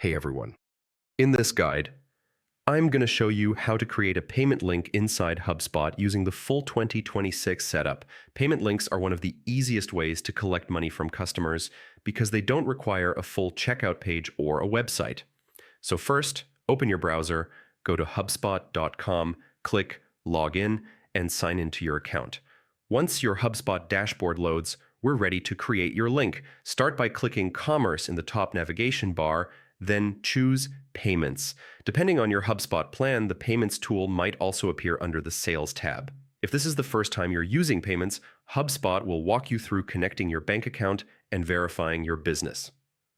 Hey everyone. In this guide, I'm going to show you how to create a payment link inside HubSpot using the full 2026 setup. Payment links are one of the easiest ways to collect money from customers because they don't require a full checkout page or a website. So first, open your browser, go to hubspot.com, click Login, and sign into your account. Once your HubSpot dashboard loads, we're ready to create your link. Start by clicking Commerce in the top navigation bar, then choose Payments. Depending on your HubSpot plan, the Payments tool might also appear under the Sales tab. If this is the first time you're using Payments, HubSpot will walk you through connecting your bank account and verifying your business.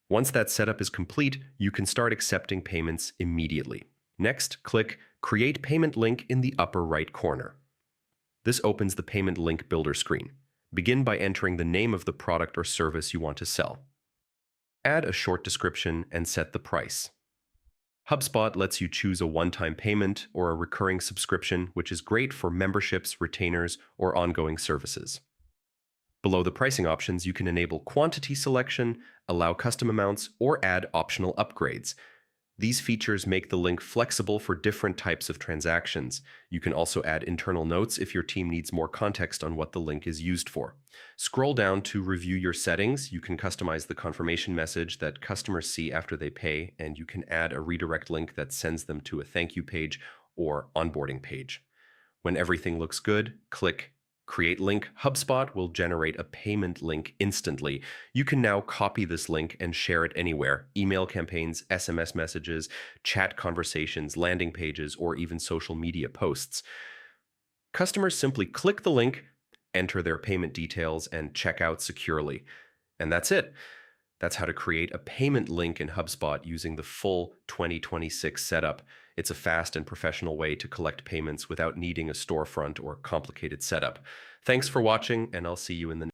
Once that setup is complete, you can start accepting payments immediately. Next, click Create Payment Link in the upper right corner. This opens the Payment Link Builder screen. Begin by entering the name of the product or service you want to sell. Add a short description and set the price. HubSpot lets you choose a one-time payment or a recurring subscription, which is great for memberships, retainers, or ongoing services. Below the pricing options, you can enable quantity selection, allow custom amounts, or add optional upgrades. These features make the link flexible for different types of transactions. You can also add internal notes if your team needs more context on what the link is used for. Scroll down to review your settings. You can customize the confirmation message that customers see after they pay, and you can add a redirect link that sends them to a thank you page or onboarding page. When everything looks good, click Create Link. HubSpot will generate a payment link instantly. You can now copy this link and share it anywhere: email campaigns, SMS messages, chat conversations, landing pages, or even social media posts. Customers simply click the link, enter their payment details, and check out securely. And that's it. That's how to create a payment link in HubSpot using the full 2026 setup. It's a fast and professional way to collect payments without needing a storefront or complicated setup. Thanks for watching, and I'll see you in the next